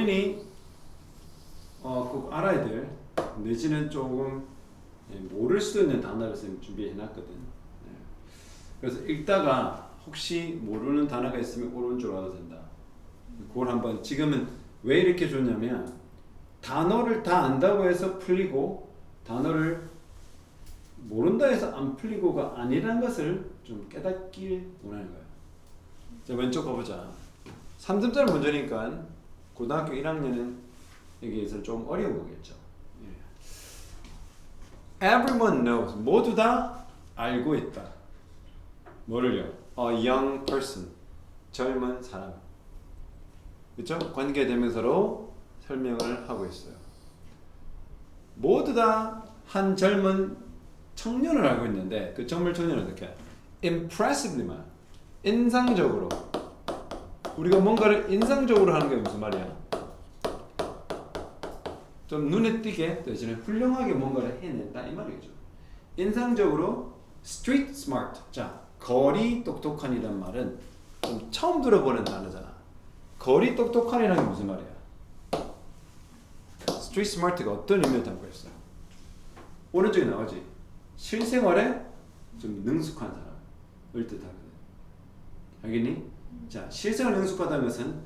본인이 꼭 알아야 될 내지는 조금 모를 수도 있는 단어를 준비해 놨거든. 그래서 읽다가 혹시 모르는 단어가 있으면 오른쪽으로 와도 된다. 그걸 한번 지금은 왜 이렇게 줬냐면 단어를 다 안다고 해서 풀리고 단어를 모른다 해서 안 풀리고가 아니라는 것을 좀 깨닫길 원하는 거야. 자, 왼쪽 가보자. 3점짜리 문제니까 고등학교 1학년은 여기에서 좀 어려운 거겠죠. Everyone knows. 모두 다 알고 있다. 뭐를요? A young person. 젊은 사람. 그렇죠? 관계대명사로 설명을 하고 있어요. 모두 다 한 젊은 청년을 알고 있는데 그 젊은 청년은 어떻게? Impressively만. 인상적으로. 우리가 뭔가를 인상적으로 하는 게 무슨 말이야? 좀 눈에 띄게 대신에 훌륭하게 뭔가를 해낸다 이 말이죠. 인상적으로 street smart. 자, 거리 똑똑한이란 말은 좀 처음 들어보는 단어잖아. 거리 똑똑한이라는 게 무슨 말이야? street smart가 어떤 의미를 담고 있어요? 오른쪽에 나오지. 실생활에 좀 능숙한 사람을 뜻하거든. 알겠니? 자, 실생활에 능숙하다는 것은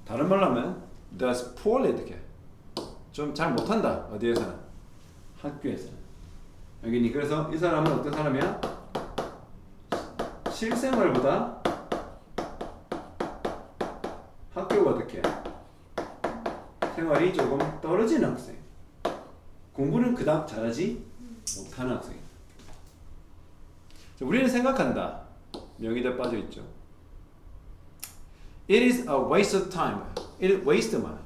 다른 말로 하면 does poorly 이렇게 좀 잘 못한다. 어디에서는? 학교에서는. 알겠니? 그래서 이 사람은 어떤 사람이야? 실생활보다 학교가 어떻게? 생활이 조금 떨어지는 학생. 공부는 그닥 잘하지 못하는 학생. 우리는 생각한다. 명의대 빠져 있죠. It is a waste of time. It is waste만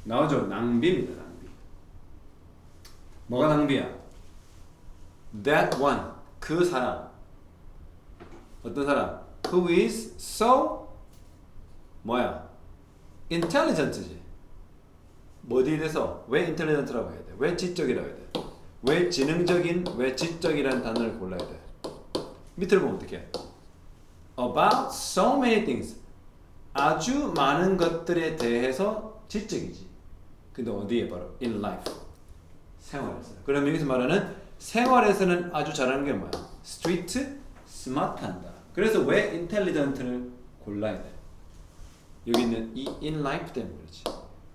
나오죠. 낭비입니다. 낭비. 뭐가 낭비야? That one. 그 사람. 어떤 사람? Who is so 뭐야? intelligent지. 뭐에 대해서? 왜 intelligent라고 해야 돼? 왜 지적이라고 해야 돼? 왜 지능적인, 왜 지적이라는 단어를 골라야 돼? 밑을 보면 어떻게 해? About so many things. 아주 많은 것들에 대해서 지적이지. 근데 어디에? 바로 in life. 생활에서. 그럼 여기서 말하는 생활에서는 아주 잘하는 게 뭐야? street smart한다. 그래서 왜 intelligent를 골라야 돼? 여기 있는 이 in life 때문에 그렇지.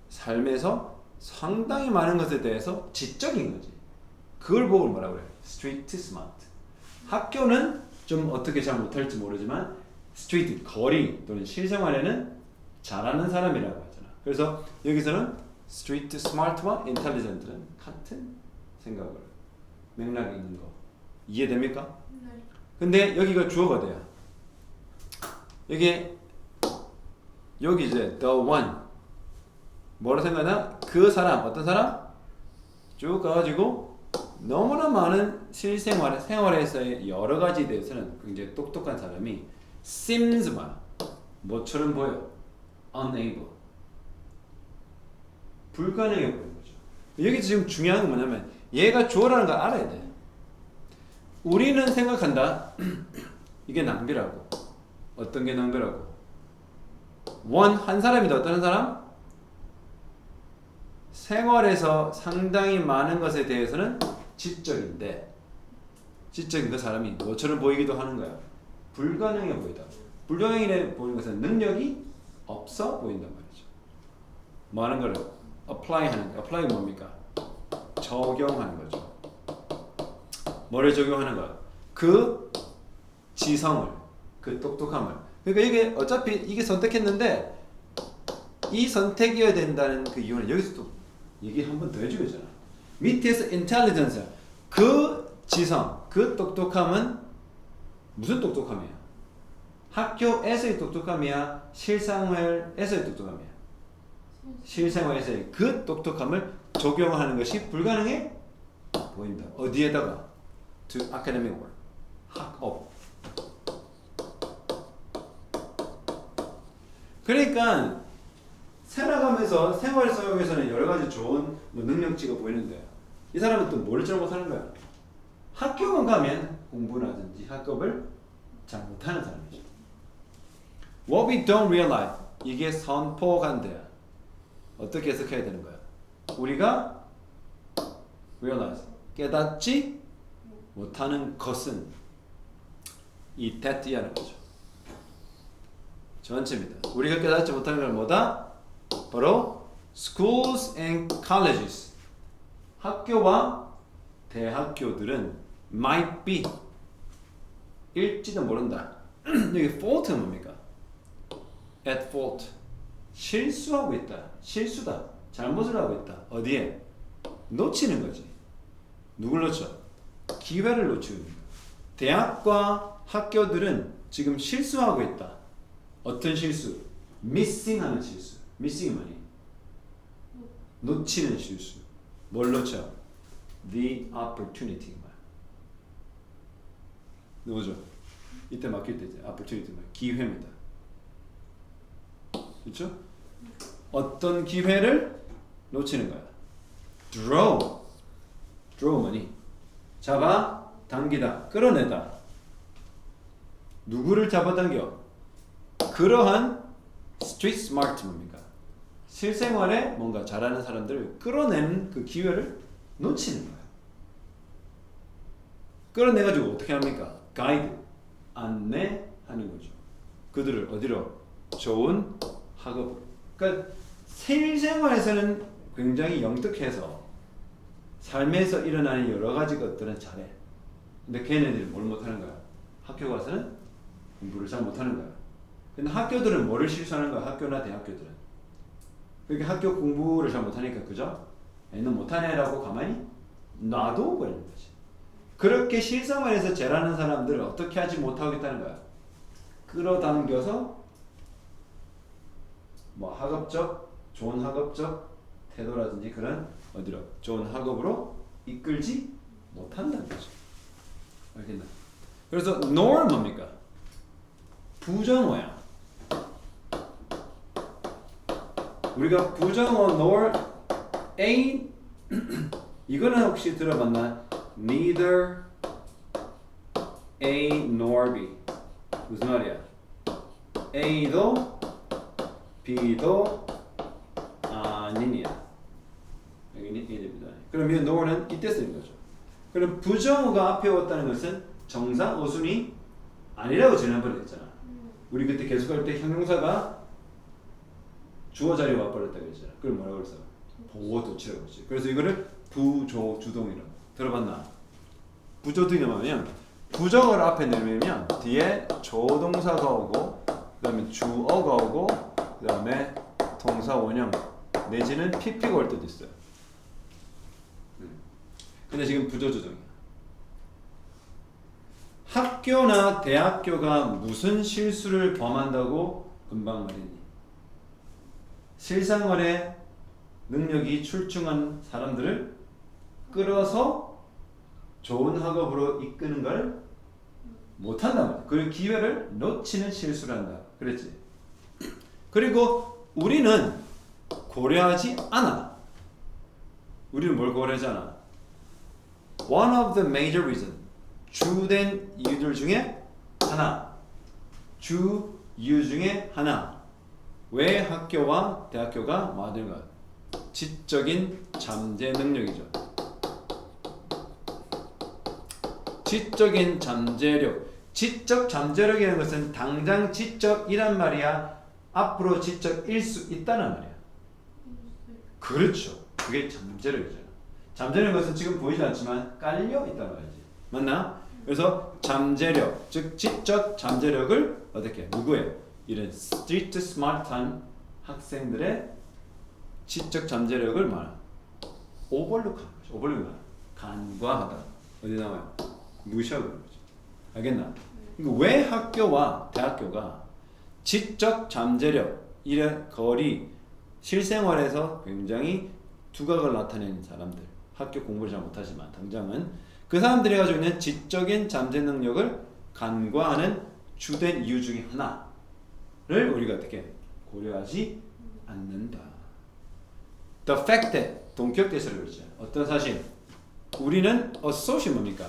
삶에서 상당히 많은 것에 대해서 지적인 거지. 그걸 보고 뭐라고 그래? street smart. 학교는 좀 어떻게 잘 못할지 모르지만 street, 거리 또는 실생활에는 잘하는 사람이라고 하잖아. 그래서 여기서는 street smart와 intelligent는 같은 생각을 맥락이 있는 거 이해됩니까? 네. 근데 여기가 주어가 돼요. 여기 이제 the one 뭐라 생각하나? 그 사람 어떤 사람? 쭉 가가지고 너무나 많은 실생활 생활에서의 여러 가지에 대해서는 굉장히 똑똑한 사람이 seems만 뭐처럼 보여? unable 불가능해 보이는 거죠. 여기 지금 중요한 건 뭐냐면 얘가 주어라는 걸 알아야 돼. 우리는 생각한다. 이게 낭비라고. 어떤 게 낭비라고? 한 사람이다. 어떤 사람? 생활에서 상당히 많은 것에 대해서는 지적인데 지적인 그 사람이 뭐처럼 보이기도 하는 거야. 불가능해 보이다. 불가능해 보이는 것은 능력이 없어 보인단 말이죠. 뭐 하는 거를? apply 하는 거. apply가 뭡니까? 적용하는 거죠. 뭐를 적용하는 거야? 그 지성을, 그 똑똑함을. 그러니까 이게 어차피 이게 선택했는데 이 선택이어야 된다는 그 이유는 여기서 또 얘기 한 번 더 해주고 있잖아. 밑에서 intelligence, 그 지성, 그 똑똑함은 무슨 똑똑함이야? 학교에서의 똑똑함이야? 실생활에서의 똑똑함이야? 실생활에서의 그 똑똑함을 적용하는 것이 불가능해 보인다. 어디에다가? To academic work. 학업. 그러니까 살아가면서 생활 속에서는 여러 가지 좋은 능력치가 보이는데 이 사람은 또 뭘 잘 못하는 거야? 학교만 가면 공부라든지 학업을 잘 못하는 사람이죠. What we don't realize 이게 선포간대야. 어떻게 해석해야 되는 거야? 우리가 realize 깨닫지 못하는 것은 이 that이라는 거죠. 전체입니다. 우리가 깨닫지 못하는 건 뭐다? 바로 schools and colleges. 학교와 대학교들은 might be 일지도 모른다. 여기 fault는 뭡니까? at fault. 실수하고 있다. 실수다. 잘못을 하고 있다. 어디에? 놓치는 거지. 누굴 놓쳐? 기회를 놓치는 거야. 대학과 학교들은 지금 실수하고 있다. 어떤 실수? missing 하는 실수. missing이 뭐니? 놓치는 실수. 뭘 놓쳐? the opportunity. 누구죠? 이때 맡길 때 opportunity 기회입니다. 그렇죠? 어떤 기회를 놓치는 거야. draw 뭐니? 잡아 당기다, 끌어내다. 누구를 잡아당겨? 그러한 street smart 뭡니까? 실생활에 뭔가 잘하는 사람들을 끌어내는 그 기회를 놓치는 거야. 끌어내가지고 어떻게 합니까? 가이드, 안내하는 거죠. 그들을 어디로? 좋은 학업으로. 그러니까 실생활에서는 굉장히 영특해서 삶에서 일어나는 여러 가지 것들은 잘해. 근데 걔네들이 뭘 못하는 거야? 학교 가서는 공부를 잘 못하는 거야. 근데 학교들은 뭐를 실수하는 거야? 학교나 대학교들은. 그러니까 학교 공부를 잘 못하니까 그죠? 애는 못하네라고 가만히 놔둬 버리는 거지. 그렇게 실생활에서 잘하는 사람들을 어떻게 하지 못하겠다는 거야? 끌어당겨서 뭐 학업적, 좋은 학업적 태도라든지 그런 어디로? 좋은 학업으로 이끌지 못한다는 거죠. 알겠나? 그래서 nor 뭡니까? 부정어야. 우리가 부정어 nor ain't 이거는 혹시 들어봤나? Neither A nor B. 무슨 말이야? A도 B도 아니냐. 여기는 A도 B도 아니. 그럼 이 nor는 이때 쓰는 거죠. 그럼 부정어가 앞에 왔다는 것은 정사 어순이 아니라고 지난번에 했잖아. 우리 그때 계속할 때 형용사가 주어 자리에 와버렸다 그랬잖아. 그럼 뭐라고 그랬어? 보호도치라고 그랬지. 그래서 이거를 부조주동이라고. 들어봤나? 부조동이라면 부정어를 앞에 내면 뒤에 조동사가 오고 그 다음에 주어가 오고 그 다음에 동사 원형 내지는 PP가 올 때도 있어요. 근데 지금 부조주동이야. 학교나 대학교가 무슨 실수를 범한다고 금방 말했니? 실생활에 능력이 출중한 사람들을 끌어서 좋은 학업으로 이끄는 걸 못한단 말이야. 그 기회를 놓치는 실수를 한다. 그랬지? 그리고 우리는 고려하지 않아. 우리는 뭘 고려하지 않아? One of the major reasons. 주된 이유들 중에 하나. 주 이유 중에 하나. 왜 학교와 대학교가 뭐하는가? 지적인 잠재 능력이죠. 지적인 잠재력. 지적 잠재력이라는 것은 당장 지적이란 말이야. 앞으로 지적일 수 있다는 말이야. 그렇죠. 그게 잠재력이잖아. 잠재력인 것은 지금 보이지 않지만 깔려 있단 말이지. 맞나? 그래서 잠재력, 즉 지적 잠재력을 어떻게? 누구의? 이런 스트리트 스마트한 학생들의 지적 잠재력을 말하. 오버룩하는 거죠. 오버룩은 간과하다. 어디 나와요? 무시하고 그런 거죠. 알겠나? 그러니까 왜 학교와 대학교가 지적 잠재력, 이런 거리, 실생활에서 굉장히 두각을 나타내는 사람들, 학교 공부를 잘 못하지만 당장은 그 사람들이 가지고 있는 지적인 잠재 능력을 간과하는 주된 이유 중에 하나를 우리가 어떻게 고려하지 않는다. The fact that 동격 대사를 그러죠. 어떤 사실? 우리는 associate 뭡니까?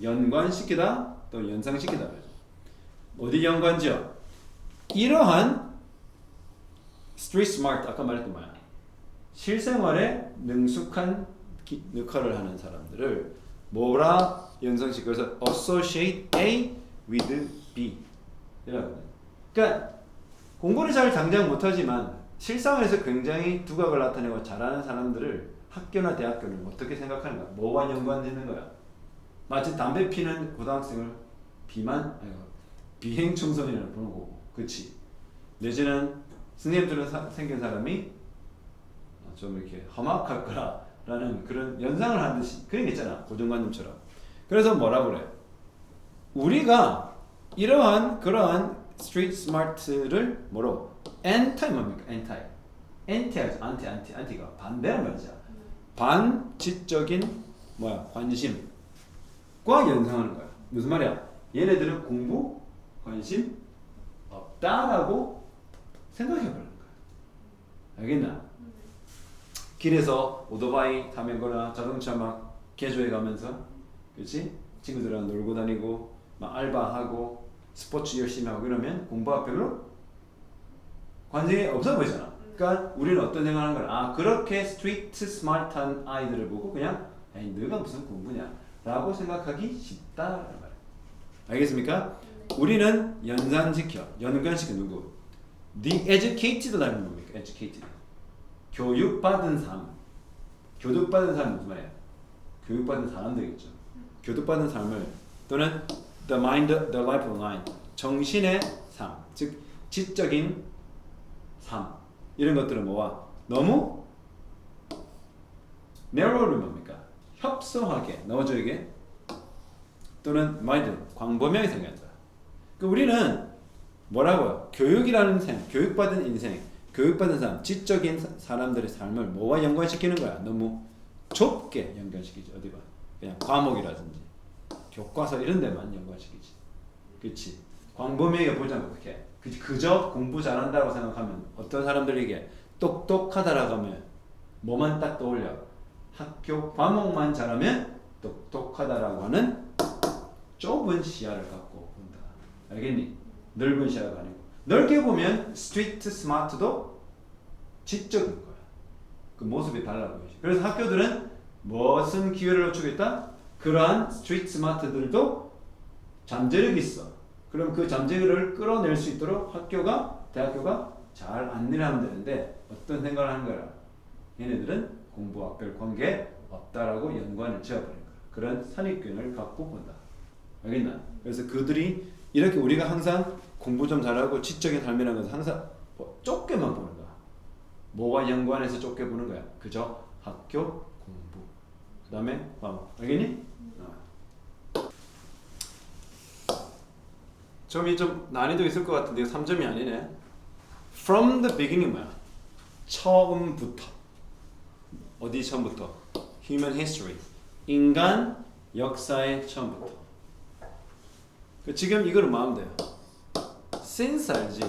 연관시키다 또는 연상시키다 그러죠. 어디 연관지어? 이러한 street smart 아까 말했던 뭐야? 실생활에 능숙한 역할을 하는 사람들을 뭐라 연상시켜서 associate A with B 이라거든. 그러니까 공부를 잘 당장 못하지만 실생활에서 굉장히 두각을 나타내고 잘하는 사람들을 학교나 대학교는 어떻게 생각하는가? 뭐와 연관되는 거야? 마치 담배 피는 고등학생을 비행 청소년이라고 부르는 거고, 그렇지? 내지는 선생님들은 생긴 사람이 좀 이렇게 험악할 거라는 그런 연상을 하는 듯이 그런 게 있잖아, 고정관념처럼. 그래서 뭐라 그래? 우리가 이러한 그러한 스트리트 스마트를 뭐로? anti 뭡니까? anti가 반대란 말이죠. 반지적인 관심과 연상하는 거야. 무슨 말이야? 얘네들은 공부 관심 없다라고 생각해보는 거야. 알겠나? 길에서 오토바이 타면거나 자동차 막 개조해 가면서, 그렇지? 친구들이랑 놀고 다니고 막 알바하고 스포츠 열심히 하고 이러면 공부가 별로 관심이 없어 보이잖아. 그러니까 우리는 어떤 생각을 하는 거야? 그렇게 스트리트 스마트한 아이들을 보고 그냥 에이 너가 무슨 공부냐 라고 생각하기 쉽다라는 말이야. 알겠습니까? 우리는 연관시켜 누구? The educated라는 뭡니까? educated. 교육받은 삶. 교육받은 삶은 무슨 말이야? 교육받은 사람들이겠죠. 교육받은 삶을 또는 the life of mind. 정신의 삶. 즉 지적인 삶. 이런 것들은 뭐와? 너무 narrow를 뭡니까? 협소하게 넣어줘야게 또는 mind 광범위하게 생각한다. 우리는 뭐라고요? 교육이라는 생, 교육받은 인생, 교육받은 사람, 지적인 사람들의 삶을 뭐와 연관시키는 거야? 너무 좁게 연관시키지. 어디 봐. 그냥 과목이라든지 교과서 이런 데만 연관시키지. 그렇지? 광범위하게 보자면 어떻게? 그저 공부 잘한다고 생각하면 어떤 사람들에게 똑똑하다라고 하면 뭐만 딱 떠올려? 학교 과목만 잘하면 똑똑하다라고 하는 좁은 시야를 갖고 본다. 알겠니? 넓은 시야가 아니고 넓게 보면 스트리트 스마트도 지적인 거야. 그 모습이 달라 보이지. 그래서 학교들은 무슨 기회를 놓치고 있다? 그러한 스트리트 스마트들도 잠재력이 있어. 그럼 그 잠재력을 끌어낼 수 있도록 학교가, 대학교가 잘 안내를 하면 되는데 어떤 생각을 하는 거야? 얘네들은 공부와 별 관계 없다라고 연관을 지어버린 거야. 그런 선입견을 갖고 본다. 알겠나? 그래서 그들이 이렇게 우리가 항상 공부 좀 잘하고 지적인 삶이라는 것은 항상 좁게만 보는 거야. 뭐와 연관해서 좁게 보는 거야? 그저 학교 공부. 그 다음에 과목. 알겠니? 점이 좀 난이도 있을 것 같은데 3점이 아니네. From the beginning 뭐야? 처음부터. 어디 처음부터? Human history. 인간 역사의 처음부터. 지금 이거를 뭐 하면 돼요? Since 알지?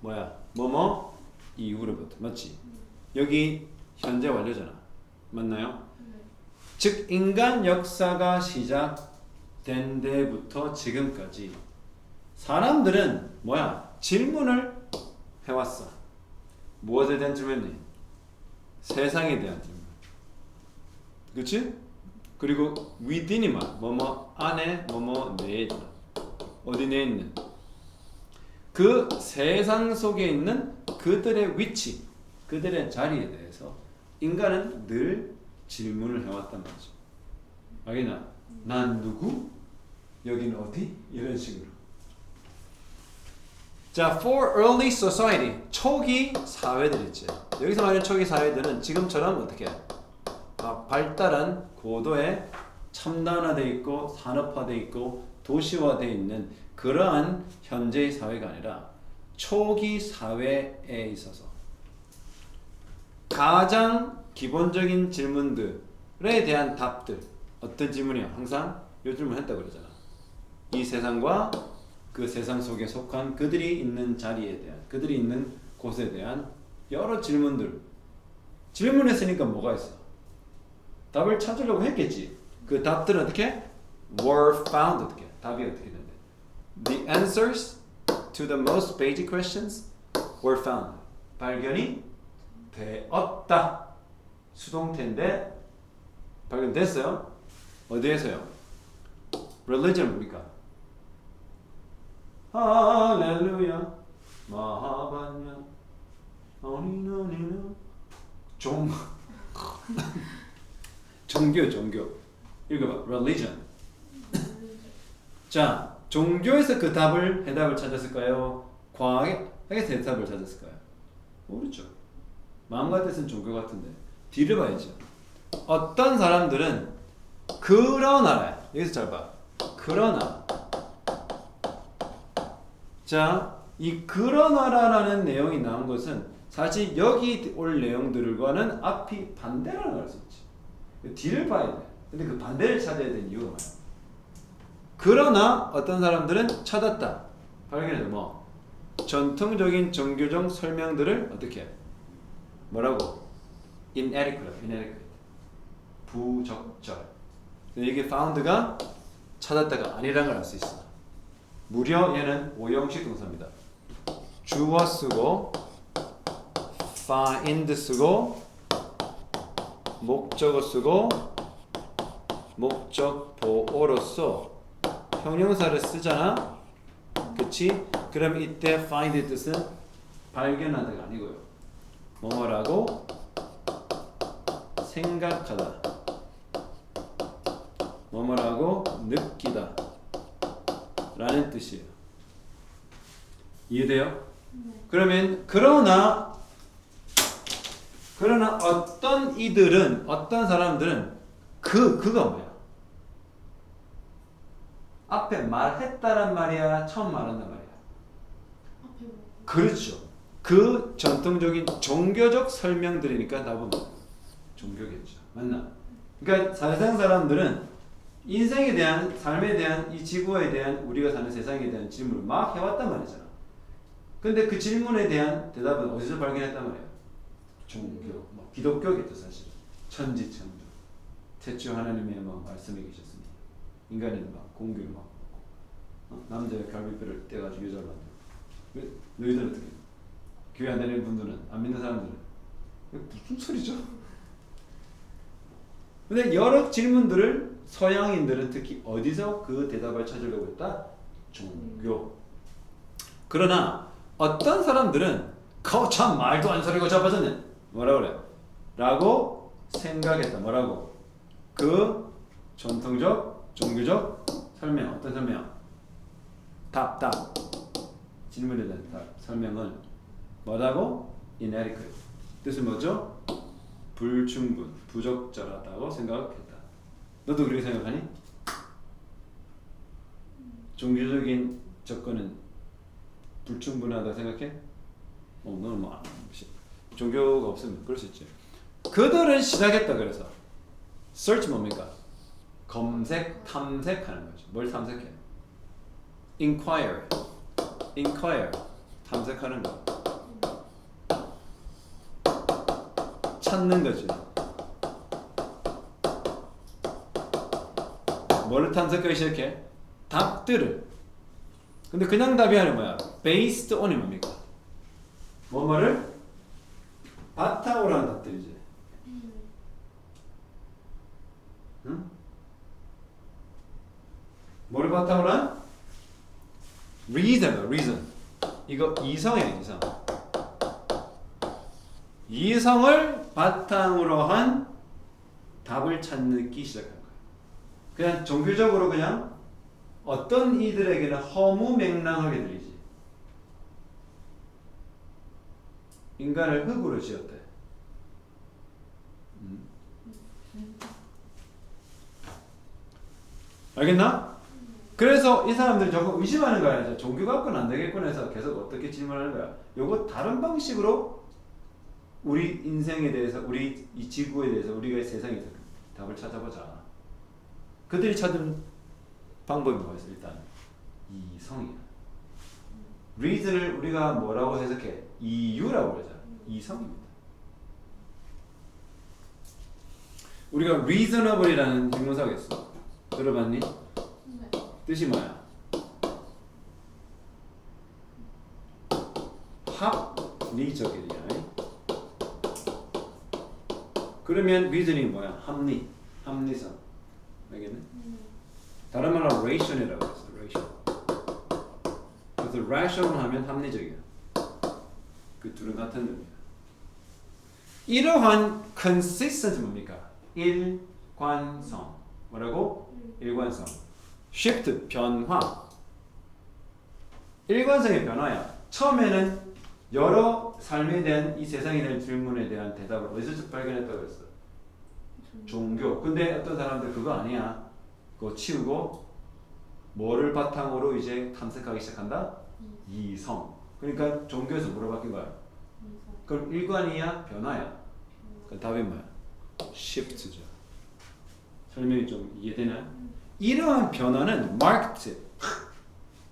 뭐야? 뭐뭐 이후로부터. 맞지? 여기 현재 완료잖아. 맞나요? 즉 인간 역사가 시작된 데부터 지금까지 사람들은 뭐야? 질문을 해왔어. 무엇에 대한 질문이? 세상에 대한 질문. 그치? 그리고 within이 뭐뭐 안에 뭐뭐 내에 있다. 어디 내에 있는? 그 세상 속에 있는 그들의 위치, 그들의 자리에 대해서 인간은 늘 질문을 해왔단 말이죠. 알겠나? 난 누구? 여기는 어디? 이런 식으로. 자, for early society, 초기 사회들 있지. 여기서 말하는 초기 사회들은 지금처럼 어떻게 발달한 고도의 첨단화되어 있고 산업화되어 있고 도시화되어 있는 그러한 현재의 사회가 아니라 초기 사회에 있어서 가장 기본적인 질문들에 대한 답들. 어떤 질문이야? 항상 이 질문 했다고 그러잖아. 이 세상과 그 세상 속에 속한 그들이 있는 자리에 대한, 그들이 있는 곳에 대한 여러 질문들. 질문했으니까 뭐가 있어? 답을 찾으려고 했겠지. 그 답들은 어떻게? were found. 어떻게? 답이 어떻게 되는데? The answers to the most basic questions were found. 발견이 발견되었다. 수동태인데 발견됐어요. 어디에서요? religion 뭡니까? 할렐루야 마하반야 어니너니너 종교 읽어봐. religion. 자, 종교에서 그 해답을 찾았을까요? 과학에서 해답을 찾았을까요? 모르죠. 마음과 뜻은 종교 같은데 뒤를 봐야죠. 어떤 사람들은 그러나 여기서 잘 봐. 그러나 자, 이 그러나라는 내용이 나온 것은 사실 여기 올 내용들과는 앞이 반대라는 걸 수 있지. 뒤를 봐야 돼. 근데 그 반대를 찾아야 되는 이유가 뭐야? 그러나 어떤 사람들은 찾았다. 발견해서 뭐 전통적인 종교적 설명들을 어떻게 해? 뭐라고? inadequate. 부적절. 이게 found가 찾았다가 아니라는 걸 알 수 있어. 무려 얘는 오형식 동사입니다. 주어 쓰고 find 쓰고 목적어 쓰고 목적 보어로서 형용사를 쓰잖아. 그치? 그럼 이때 find의 뜻은 발견하다가 아니고요. 뭐라고? 생각하다. 뭐라고? 느끼다. 라는 뜻이에요. 이해돼요? 네. 그러면 그러나 어떤 사람들은 그가 뭐야? 앞에 말했다란 말이야, 처음 말한단 말이야. 그렇죠. 그 전통적인 종교적 설명들이니까 답은 종교겠죠. 맞나? 그러니까 사실상 사람들은 인생에 대한, 삶에 대한, 이 지구에 대한, 우리가 사는 세상에 대한 질문을 막 해왔단 말이잖아. 근데 그 질문에 대한 대답은 어디서 발견했단 말이야? 종교, 기독교겠죠 사실. 천지창조. 태초 하나님의 말씀이 계셨으니 인간은 공교를 남자의 갈비뼈를 떼가지고 여자를 만들고. 너희들은 어떻게? 교회 안 다니는 분들은, 안 믿는 사람들은 무슨 소리죠? 근데 여러 질문들을 서양인들은 특히 어디서 그 대답을 찾으려고 했다? 종교. 그러나 어떤 사람들은 참 말도 안 소리고 자빠졌네. 뭐라 그래? 라고 생각했다. 뭐라고? 그 전통적 종교적 설명. 어떤 설명? 답. 질문에 대한 답. 설명은 뭐라고? inadequate. 뜻은 뭐죠? 불충분, 부적절하다고 생각했다. 너도 그렇게 생각하니? 종교적인 접근은 불충분하다 생각해? 너는 뭐 종교가 없으면 그럴 수 있지. 그들은 시작했다. 그래서 search 뭡니까? 검색, 탐색하는 거죠. 뭘 탐색해? inquire, 탐색하는 거. 찾는 거지. 뭐를 탐색하기 시작해? 답들을. 근데 그냥 답이 아니라 뭐야? based on이 뭡니까? 뭐를? 바탕으로 하는 답들이지. 응? 뭐를 바탕으로 한? reason. 이거 이성이야, 이성. 이성을 바탕으로 한 답을 찾기 시작한 거야. 그냥 종교적으로 그냥 어떤 이들에게는 허무맹랑하게 들리지. 인간을 흙으로 지었대. 알겠나? 그래서 이 사람들이 조금 의심하는 거야. 종교 갖고는 안 되겠구나 해서 계속 어떻게 질문하는 거야. 요거 다른 방식으로 우리 인생에 대해서, 우리 이 지구에 대해서, 우리가 세상에서 답을 찾아보자. 그들이 찾은 방법이 뭐였어? 일단 이성이야. reason을 우리가 뭐라고 해석해? 이유라고 그러잖아. 이성입니다. 우리가 reasonable이라는 형용사가 있어. 들어봤니? 네. 뜻이 뭐야? 합리적이야. 그러면 reason이 뭐야? 합리성. 알겠네? 다른 말로 ration이라고 했어. ration. 그래서 rational 하면 합리적이야. 그 둘은 같은 의미야. 이러한 consistent 뭡니까? 일관성. 뭐라고? 일관성. shift 변화. 일관성의 변화야. 처음에는 여러 삶에 대한 이 세상에 대한 질문에 대한 대답을 어디서 발견했다고 했어? 종교. 근데 어떤 사람들 그거 아니야. 그거 치우고 뭐를 바탕으로 이제 탐색하기 시작한다? 이성. 그러니까 종교에서 뭐로 바뀐 거야? 그럼 일관이야? 변화야? 그 답이 뭐야? shift죠. 설명이 좀 이해되나요? 이러한 변화는 marked.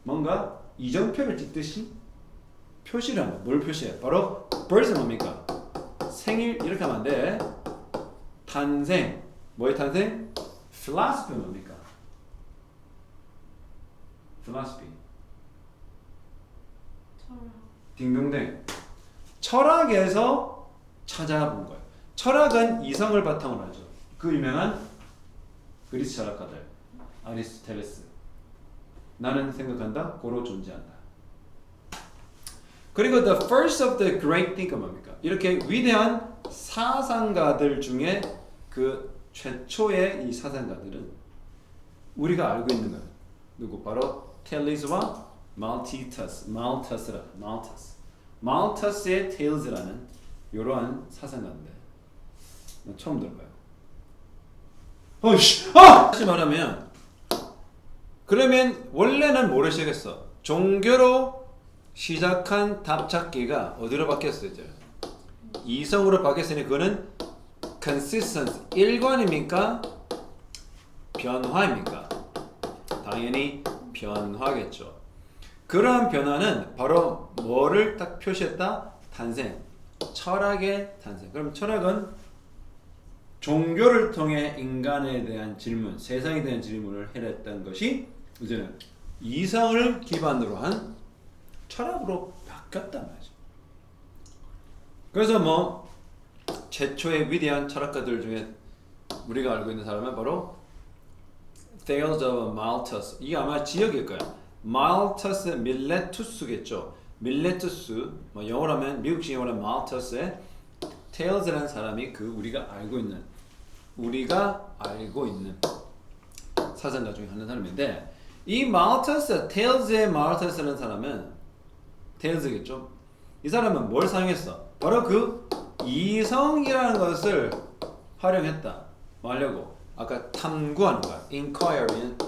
뭔가 이정표를 찍듯이 표시를 한다. 뭘 표시해? 바로 birth은 뭡니까? 생일 이렇게 하면 안 돼. 탄생. 뭐의 탄생? philosophy 뭡니까? philosophy. 딩동댕. 철학에서 찾아본 거예요. 철학은 이성을 바탕으로 하죠. 그 유명한 그리스 철학가들. 아리스토텔레스. 나는 생각한다. 고로 존재한다. 그리고 the first of the great thinker 뭡니까? 이렇게 위대한 사상가들 중에 그 최초의 이 사상가들은 우리가 알고 있는 거예요. 누구? 바로 텔리스와 말터스의 테일즈라는 이러한 사상가인데 처음 들어봐요. 다시 말하면 그러면 원래는 뭐를 시작했어? 종교로 시작한 답찾기가 어디로 바뀌었어 이제? 이성으로 바뀌었으니 그거는 consistency, 일관입니까? 변화입니까? 당연히 변화겠죠. 그러한 변화는 바로 뭐를 딱 표시했다? 탄생, 철학의 탄생. 그럼 철학은 종교를 통해 인간에 대한 질문, 세상에 대한 질문을 해냈던 것이 이제는 이성을 기반으로 한 철학으로 바뀌었단 말이죠. 그래서 뭐 최초의 위대한 철학가들 중에 우리가 알고 있는 사람은 바로 Thales of Malthus. 이게 아마 지역일 거야. Malthus, 밀레투스겠죠. 밀레투스, 뭐 영어로 하면 미국식 영어로 하면 Malthus의 Thales라는 사람이 그 우리가 알고 있는 사상가 중에 한 사람인데 이 Malthus, Thales의 Malthus라는 사람은 Thales겠죠. 이 사람은 뭘 사용했어? 바로 그 이성이라는 것을 활용했다. 뭐 하려고? 아까 탐구하는 거야. Inquiry는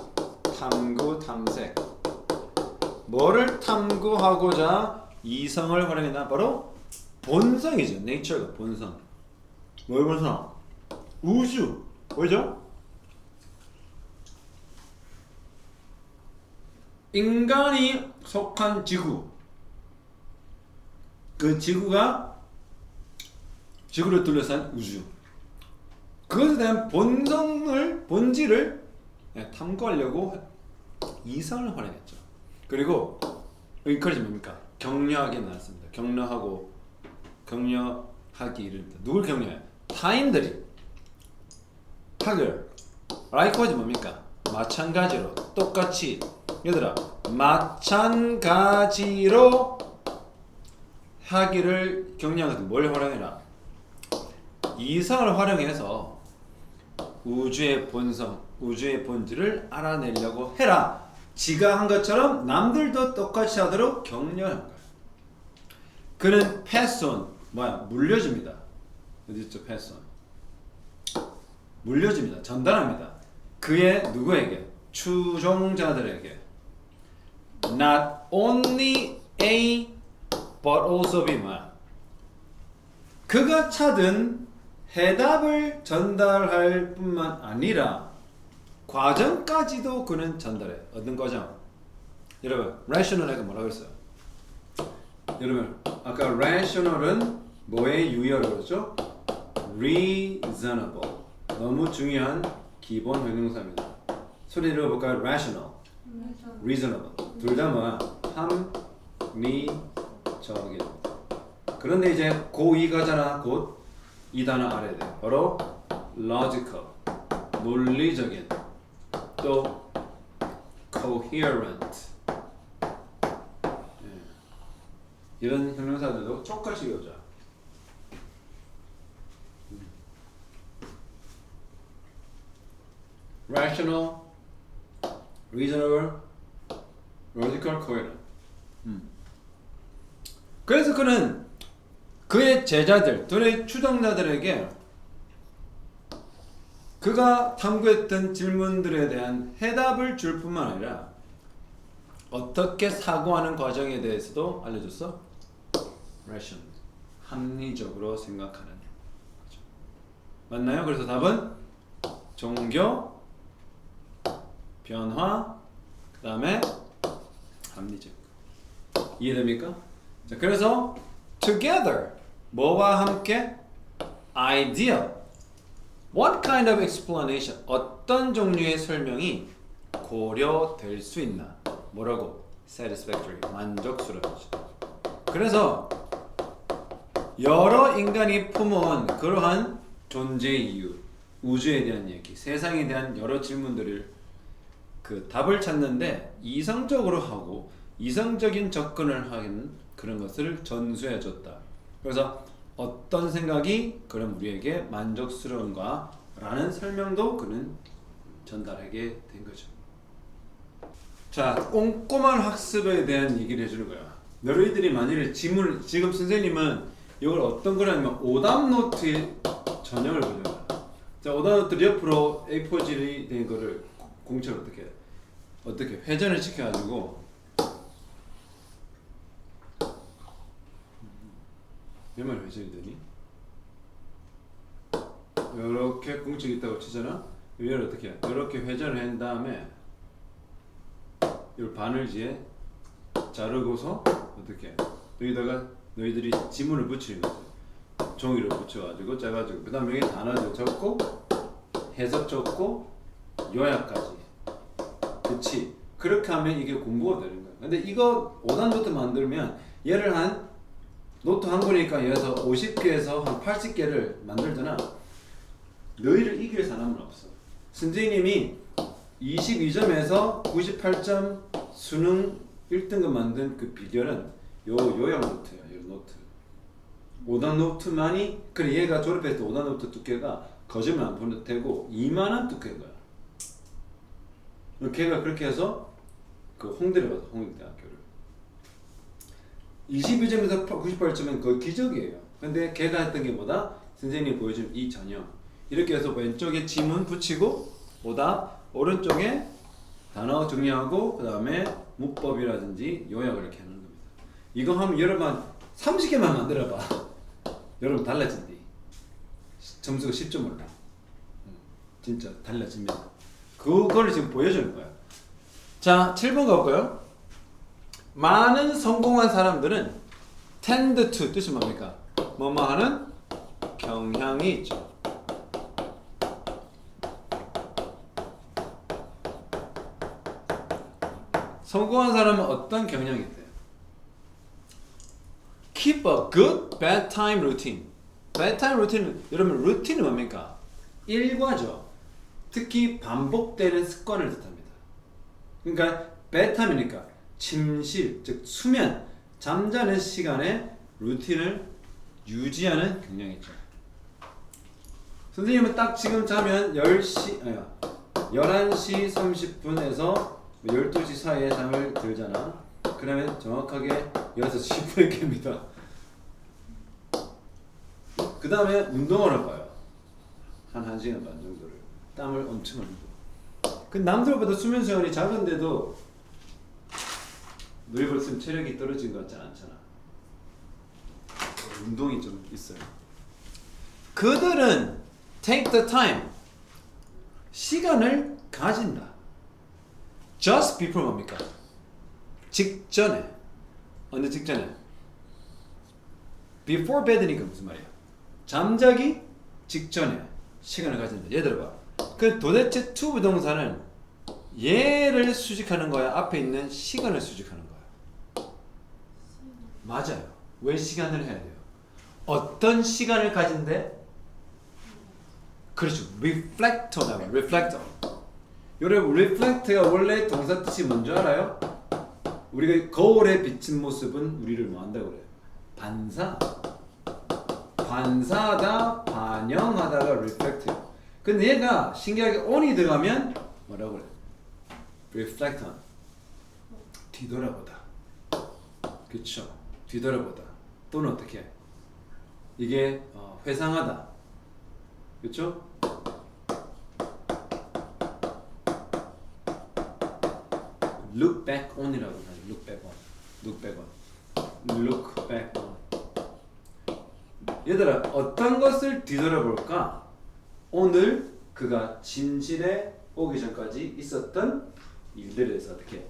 탐구, 탐색. 뭐를 탐구하고자 이성을 활용했나? 바로 본성이죠. Nature가 본성. 뭘 본성? 우주. 뭐죠? 인간이 속한 지구. 그 지구가 지구를 둘러싼 우주. 그것에 대한 본질을 탐구하려고 이성을 활용했죠. 그리고 여기까지 뭡니까? 격려하게 나왔습니다. 격려하기 이릅니다. 누굴 격려해? 타인들이 학을 likewise 뭡니까? 마찬가지로 똑같이 얘들아 마찬가지로 하기를 격려하거든. 뭘 활용해라? 이성을 활용해서 우주의 본성, 우주의 본질을 알아내려고 해라. 지가 한 것처럼 남들도 똑같이 하도록 격려한 거야. 그는 pass on, 물려줍니다. 어디 있죠? pass on. 물려줍니다. 전달합니다. 그의 누구에게? 추종자들에게. Not only A, but also B. 그가 찾은 해답을 전달할 뿐만 아니라 과정까지도 그는 전달해. 얻은 과정. 여러분, rational에게 뭐라고 했어요? 여러분, 아까 rational은 뭐의 유의어라고 했죠? reasonable. 너무 중요한 기본 형용사입니다. 소리 들어볼까요? rational, reasonable. 둘 다 뭐야? 합리적인. 그런데 이제 고2 가잖아. 곧 이 단어 알아야 돼. 바로 logical, 논리적인, 또 coherent. 예. 이런 형용사들도 촉같이 외우자. rational, reasonable, logical, coherent. 그래서 그는 그의 제자들, 그의 추종자들에게 그가 탐구했던 질문들에 대한 해답을 줄 뿐만 아니라 어떻게 사고하는 과정에 대해서도 알려줬어? rational, 합리적으로 생각하는 거죠. 맞나요? 그래서 답은 종교, 변화, 그 다음에 합리적. 이해됩니까? 자, 그래서 together, 뭐와 함께? idea. What kind of explanation? 어떤 종류의 설명이 고려될 수 있나? 뭐라고? satisfactory, 만족스러워지. 그래서 여러 인간이 품어온 그러한 존재 이유, 우주에 대한 얘기, 세상에 대한 여러 질문들을 그 답을 찾는데 이성적으로 하고 이성적인 접근을 하는 그런 것을 전수해 줬다. 그래서 어떤 생각이 그럼 우리에게 만족스러운가 라는 설명도 그는 전달하게 된 거죠. 자, 꼼꼼한 학습에 대한 얘기를 해주는 거야. 너희들이 만일에 지문을, 지금 선생님은 이걸 어떤 거냐면 오답 노트의 전형을 보는 거야. 자, 오답 노트 옆으로 A4지이 된 거를 공책을 어떻게 회전을 시켜가지고 몇 마리 회전이 되니? 이렇게 공책이 있다고 치잖아. 얘를 어떻게 해? 이렇게 회전을 한 다음에 이 바늘지에 자르고서 어떻게 해? 여기다가 너희들이 지문을 붙이는 거죠. 종이를 붙여가지고 짜가지고 그 다음에 여기 단어를 적고 해석 적고 요약까지. 그치? 그렇게 하면 이게 공부가 되는 거야. 근데 이거 5단 노트 만들면 얘를 한 노트 한 권이니까 여기서 50개에서 한 80개를 만들잖아. 너희를 이길 사람은 없어. 선생님이 22점에서 98점 수능 1등급 만든 그 비결은 요 요약 노트야. 요 노트. 5단 노트만이 그래 얘가 졸업했을 때 5단 노트 두께가 거짓말 안 보는 되고 이만한 두께인 거야. 걔가 그렇게 해서 그 홍대를 가서 홍대대학교를 22점에서 98점은 거의 기적이에요. 근데 걔가 했던 게 뭐다? 선생님이 보여준 이 전형 이렇게 해서 왼쪽에 지문 붙이고 오답 오른쪽에 단어 정리하고 그 다음에 문법이라든지 요약을 이렇게 하는 겁니다. 이거 하면 여러분 30개만 만들어봐. 여러분 달라진대. 점수가 10점 올라. 진짜 달라집니다. 그거를 지금 보여주는 거야. 자, 7번 가볼까요? 많은 성공한 사람들은 tend to 뜻이 뭡니까? 뭐뭐 하는 경향이 있죠. 성공한 사람은 어떤 경향이 있대요? Keep a good bedtime routine. bedtime routine, 여러분 루틴은 뭡니까? 일과죠. 특히 반복되는 습관을 뜻합니다. 그러니까 bedtime이니까 침실, 즉 수면, 잠자는 시간에 루틴을 유지하는 경향이 있죠. 선생님은 딱 지금 자면 11시 30분에서 12시 사이에 잠을 들잖아. 그러면 정확하게 6시 10분에 깹니다. 그 다음에 운동을 봐요. 한 1시간 반 정도를. 땀을 엄청 흘리고. 그 남들보다 수면 시간이 작은데도 늘 벌써 체력이 떨어진 것 같지 않잖아. 운동이 좀 있어요. 그들은 take the time. 시간을 가진다. just before 뭡니까? 직전에. 어느 직전에? before bed니까 무슨 말이야? 잠자기 직전에 시간을 가진다. 얘 들어봐. 그 도대체 to 부동사는 얘를 수식하는 거야? 앞에 있는 시간을 수식하는 거야? 맞아요. 왜 시간을 해야 돼요? 어떤 시간을 가진대? 그렇죠. reflector라고. reflector. 여러분 reflect가 원래 동사 뜻이 뭔지 알아요? 우리가 거울에 비친 모습은 우리를 뭐 한다고 그래요? 반사. 반사하다, 반영하다가 reflect예요. 근데 얘가 신기하게 on이 들어가면 뭐라고 그래? reflect on. 뒤돌아보다. 그쵸? 뒤돌아보다. 또는 어떻게? 이게 회상하다. 그쵸? look back on이라고 하죠. look back on. look back on. look back on. 얘들아, 어떤 것을 뒤돌아볼까? 오늘 그가 진실에 오기 전까지 있었던 일들에 대해서 어떻게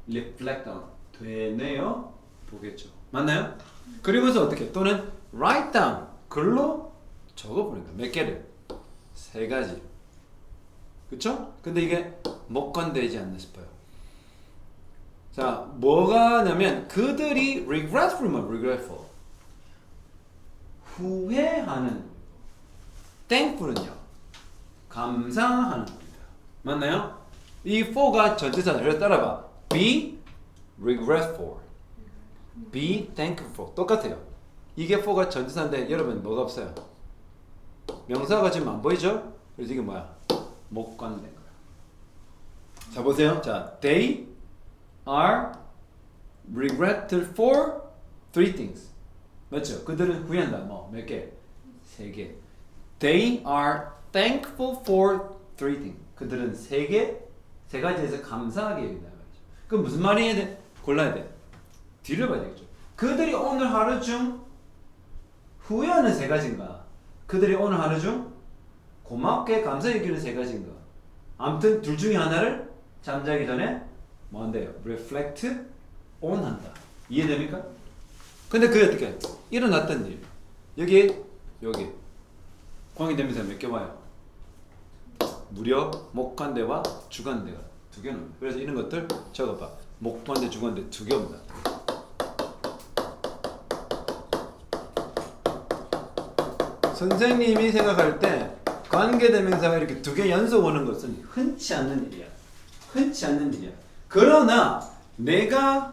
reflect on, 되뇌어 보겠죠. 맞나요? 그리고서 어떻게 또는 write down, 글로 적어보는 거야. 몇 개를? 3가지. 그쵸? 근데 이게 목건되지 않나 싶어요. 자, 뭐가 냐면 그들이 regretful만 regretful, 후회하는, thankful은요 감사하는 겁니다. 맞나요? 이 for가 전치사다. 그래서 따라봐. be regretful, be thankful. 똑같아요. 이게 for가 전치사인데 여러분 뭐가 없어요? 명사가 지금 안 보이죠? 그래서 이게 뭐야? 목관된 거야. 자 보세요. 자, they are regretful for 3 things. 맞죠? 그들은 후회한다. 뭐 몇 개? 3개. They are thankful for 3 things. 그들은 3가지에서 감사하게 여긴다 말이죠. 그럼 무슨 말이 해야 돼? 골라야 돼. 뒤를 봐야 되겠죠. 그들이 오늘 하루 중 후회하는 3가지인가? 그들이 오늘 하루 중 고맙게 감사 여기는 3가지인가? 아무튼 둘 중에 하나를 잠자기 전에 뭐 한대요? reflect on 한다. 이해됩니까? 근데 그게 어떻게? 일어났던 일. 여기 광의대명사 몇 개 와요? 무려 목관대와 주관대가 2개 나옵니다. 그래서 이런 것들 적어봐. 목관대, 주관대 2개 옵니다. 선생님이 생각할 때 관계대명사가 이렇게 2개 연속 오는 것은 흔치 않는 일이야. 흔치 않는 일이야. 그러나 내가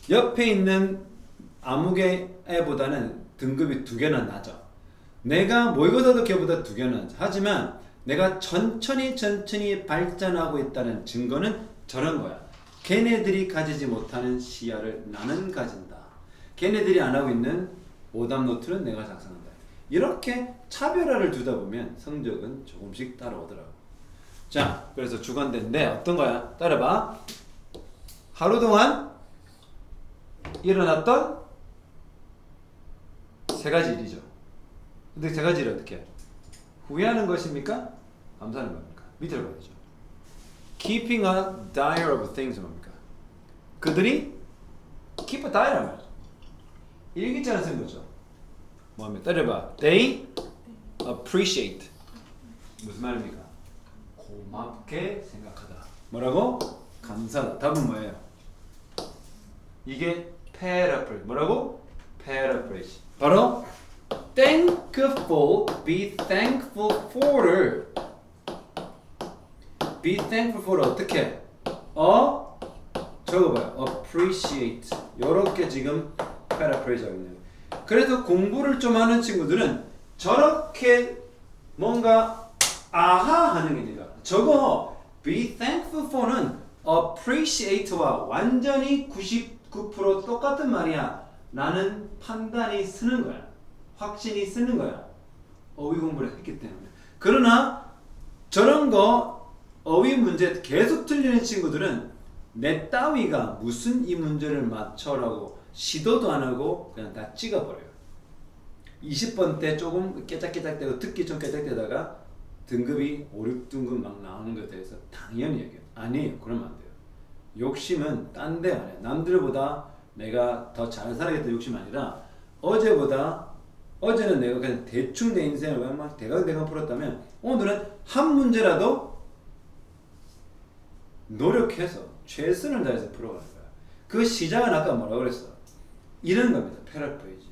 옆에 있는 아무개 애보다는 등급이 2개나 낮아. 내가 모의고사도 걔보다 2개나 낮아. 하지만 내가 천천히 발전하고 있다는 증거는 저런 거야. 걔네들이 가지지 못하는 시야를 나는 가진다. 걔네들이 안 하고 있는 오답 노트는 내가 작성한다. 이렇게 차별화를 두다 보면 성적은 조금씩 따라오더라고. 자, 그래서 주관대인데 어떤 거야? 따라봐. 하루 동안 일어났던 3가지 일이죠. 근데 3가지 일을 어떻게 해? 후회하는 것입니까? 감사하는 겁니까? 밑으로 가야죠. Keeping a diary of things 뭡니까? 그들이 keep a diary 말이죠. 일기장을 쓴 거죠. 뭐하면 따라봐. They appreciate. 무슨 말입니까? 고맙게 생각하다. 뭐라고? 감사하다. 답은 뭐예요? 이게 paraphrase. 뭐라고? paraphrase. 바로 thankful, be thankful for를 be thankful for 어떻게? 적어봐요. appreciate. 요렇게 지금 paraphrase 하고 있네요. 그래서 공부를 좀 하는 친구들은 저렇게 뭔가 아하 하는 게 아니라 저거 be thankful for는 appreciate와 완전히 99% 똑같은 말이야 라는 판단이 쓰는 거야. 확신이 쓰는 거야. 어휘 공부를 했기 때문에. 그러나 저런 거 어휘 문제 계속 틀리는 친구들은 내 따위가 무슨 이 문제를 맞춰라고 시도도 안 하고 그냥 다 찍어버려요. 20번 때 조금 깨작깨작되고 듣기 좀 깨작되다가 등급이 5, 6등급 막 나오는 것에 대해서 당연히 얘기해요. 아니에요. 그러면 안 돼요. 욕심은 딴 데 아니야. 남들보다 내가 더 잘 살아야겠다 욕심이 아니라 어제는 내가 그냥 대충 내 인생을 막 대강 풀었다면 오늘은 한 문제라도 노력해서 최선을 다해서 풀어가는 거야. 그 시작은 아까 뭐라고 그랬어? 이런 겁니다. 패러프레이즈.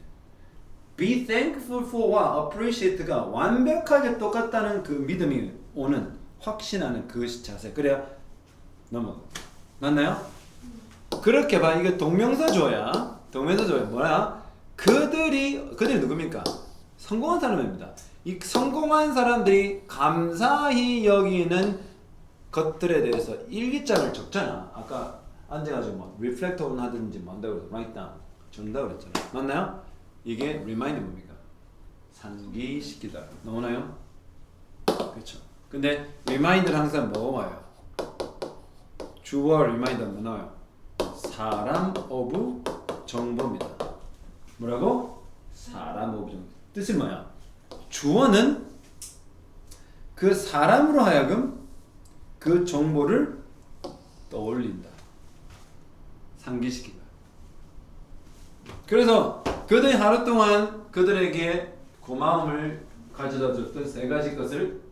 be thankful for와 appreciate가 완벽하게 똑같다는 그 믿음이 오는 확신하는 그 자세. 그래야 넘어가. 맞나요? 그렇게 봐. 이게 동명사조야. 동명사조야. 뭐야? 그들이 누굽니까? 성공한 사람입니다. 이 성공한 사람들이 감사히 여기는 것들에 대해서 일기장을 적잖아. 아까 앉아가지고 뭐 reflect on 하든지 뭐 한다고 그래서 write down 적는다고 그랬잖아. 맞나요? 이게 remind 뭡니까? 상기시키다. 나오나요? 그렇죠. 근데 remind는 항상 뭐가 와요? 주어 reminder 뭐 나와요? 사람 of 정보입니다. 뭐라고? 사람 of 정보. 뜻이 뭐야? 주어는 그 사람으로 하여금 그 정보를 떠올린다. 상기시키다. 그래서 그들이 하루 동안 그들에게 고마움을 가져다 줬던 세 가지 것을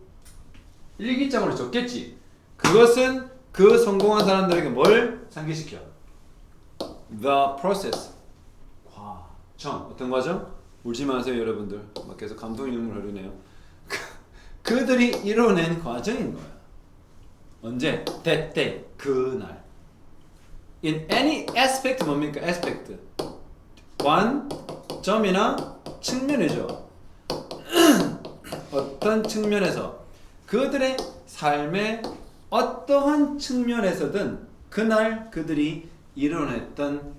일기장으로 적겠지. 그것은 그 성공한 사람들에게 뭘 상기시켜? The process. 과정. 어떤 과정? 울지 마세요 여러분들. 막 계속 감동의 눈물 흐르네요. 그들이 이뤄낸 과정인 거야. 언제? that day. 그날. In any aspect 뭡니까? aspect. 관점이나 측면이죠. 어떤 측면에서 그들의 삶의 어떠한 측면에서든 그날 그들이 이뤄냈던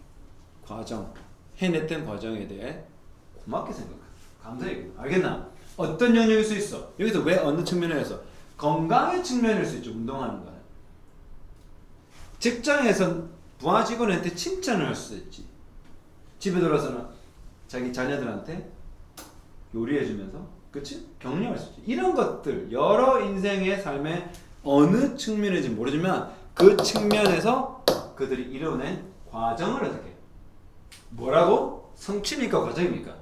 과정, 해냈던 과정에 대해 고맙게 생각해. 감사해. 알겠나? 어떤 영역일 수 있어. 여기서 왜 어느 측면에서? 건강의 측면일 수 있죠. 운동하는 거는. 직장에서 부하 직원한테 칭찬을 할 수 있지. 집에 들어서는 자기 자녀들한테 요리해주면서, 그치? 격려할 수 있지. 이런 것들 여러 인생의 삶의 어느 측면인지 모르지만 그 측면에서 그들이 이뤄낸 과정을 어떻게? 뭐라고? 성취입니까? 과정입니까?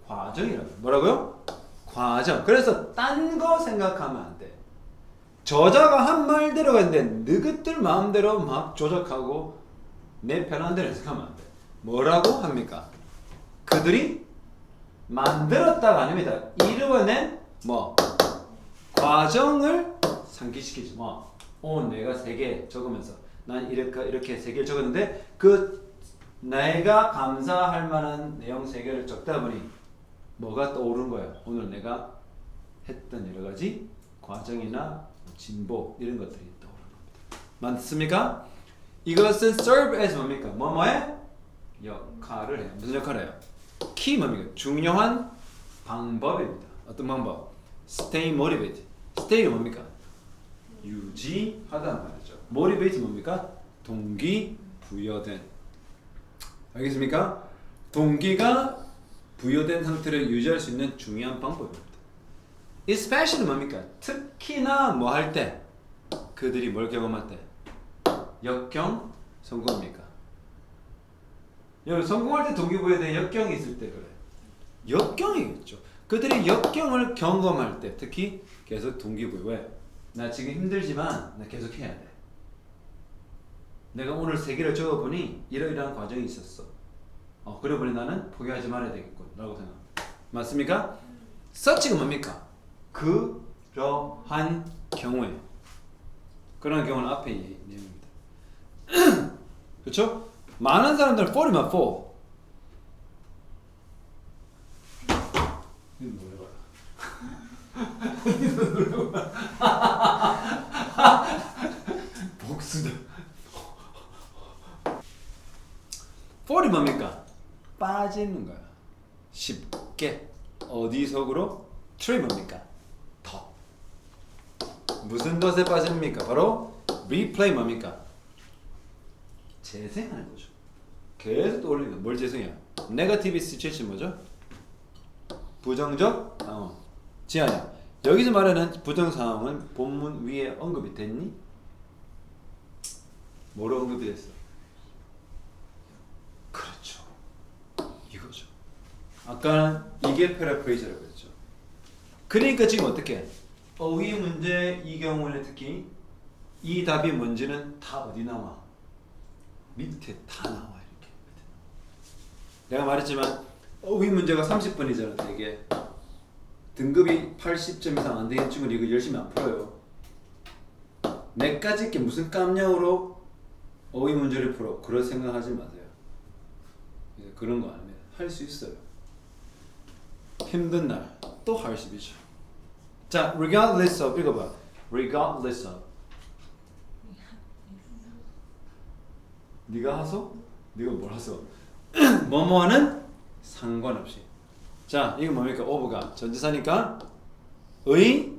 과정이라고. 뭐라고요? 과정. 그래서 딴 거 생각하면 안 돼. 저자가 한 말대로 했는데 너희들 마음대로 막 조작하고 내 편한 대로 해석하면 안 돼. 뭐라고 합니까? 그들이 만들었다가 아닙니다. 이루어낸 뭐 과정을 상기시키지. 뭐 내가 3개 적으면서 난 이렇게 3개를 적었는데 그 내가 감사할 만한 내용 3개를 적다 보니 뭐가 떠오른 거예요. 오늘 내가 했던 여러 가지 과정이나 진보 이런 것들이 떠오르는 겁니다. 맞습니까? 이것은 serve as 뭡니까? 뭐뭐의 역할을 해요. 무슨 역할을 해요? key 뭡니까? 중요한 방법입니다. 어떤 방법? stay motivated. stay는 뭡니까? 유지하다는 말이죠. motivate 뭡니까? 동기 부여된. 알겠습니까? 동기가 부여된 상태를 유지할 수 있는 중요한 방법입니다. especially 뭡니까? 특히나 뭐 할 때 그들이 뭘 경험할 때 역경 성공입니까? 여러분 성공할 때 동기부여에 대한 역경이 있을 때 그래. 역경이겠죠. 그들이 역경을 경험할 때 특히 계속 동기부여. 왜? 나 지금 힘들지만 나 계속 해야 돼. 내가 오늘 3개를 적어보니 이러이러한 과정이 있었어. 그래 보니 나는 포기하지 말아야 되겠군 라고 생각합니다. 맞습니까? such가 뭡니까? 그러한 경우에. 그런 경우는 앞에 내용입니다. 그렇죠? 많은 사람들은 for이면 for. 이거 노래봐라. 복수다. for이 뭡니까? 빠지는 거야. 쉽게. 어디 속으로? tree 뭡니까? 더. 무슨 덫에 빠집니까? 바로 replay 뭡니까? 재생하는 거죠. 계속 떠올리는 거. 뭘 재생해요? 네거티브 시츄에이션 뭐죠? 부정적 상황. 지아야, 여기서 말하는 부정 상황은 본문 위에 언급이 됐니? 뭐로 언급이 됐어? 그렇죠. 이거죠. 아까는 이게 패러프레이즈라고 했죠. 그러니까 지금 어떻게? 이 문제 이 경우에 특히 이 답이 뭔지는 다 어디 나와? 밑에 다 나와 이렇게. 내가 말했지만 어휘 문제가 30분이잖아 되게. 등급이 80점 이상 안 되는 친구는 이거 열심히 안 풀어요. 내까짓 게 무슨 깜냥으로 어휘 문제를 풀어. 그런 생각하지 마세요. 그런 거 아니면 할 수 있어요. 힘든 날 또 할 수 있죠. 자, regardless of 읽어봐. regardless of. 네가 하소? 네가 뭘 하소? 뭐뭐하는 상관없이. 자, 이거 뭡니까? of가 전치사니까 의,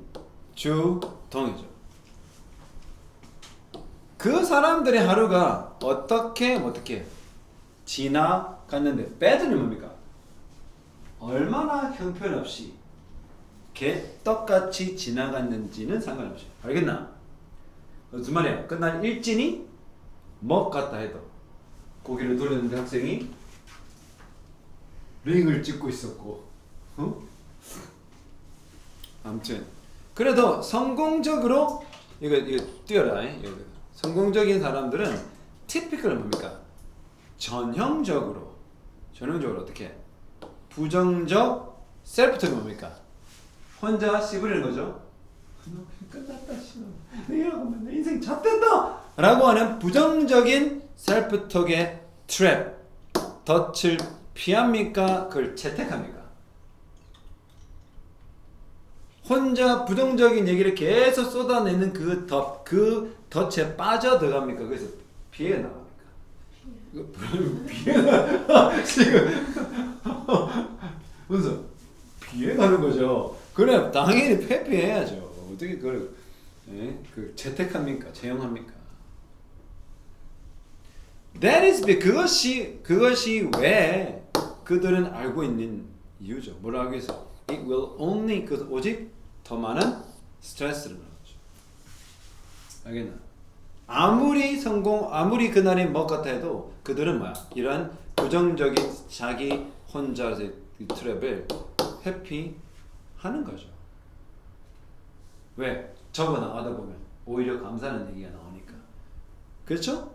주, 동이죠. 그 사람들의 하루가 어떻게 지나갔는데 bad는 뭡니까? 얼마나 형편없이 개떡같이 지나갔는지는 상관없이. 알겠나? 무슨 말이야? 끝날 일진이 먹 같다 해도 고개를 돌렸는데 학생이 링을 찍고 있었고, 아무튼 그래도 성공적으로 이거 띄어라. 이거. 성공적인 사람들은 typically 뭡니까? 전형적으로 어떻게? 부정적 셀프톡이 뭡니까? 혼자 씹으려는 거죠. 끝났다 싫어. 내가 내 인생 잣된다 라고 하는 부정적인 셀프톡의 트랩, 덫을 피합니까? 그걸 채택합니까? 혼자 부정적인 얘기를 계속 쏟아내는 그 덫에 빠져들어갑니까? 그래서 피해 나갑니까? 피해 지금 무슨 피해 가는 거죠. 그래 당연히 회피해야죠. 어떻게 그걸 그 채택합니까? 채용합니까? That is 그것이 왜 그들은 알고 있는 이유죠. 뭘 알고 있어? It will only 오직 더 많은 스트레스를 넣죠. 알겠나? 아무리 그날이 먹 같아 해도 그들은 뭐야? 이런 부정적인 자기 혼자의 트랩을 회피하는 거죠. 왜? 적어 나가다 보면 오히려 감사하는 얘기가 나오니까. 그렇죠?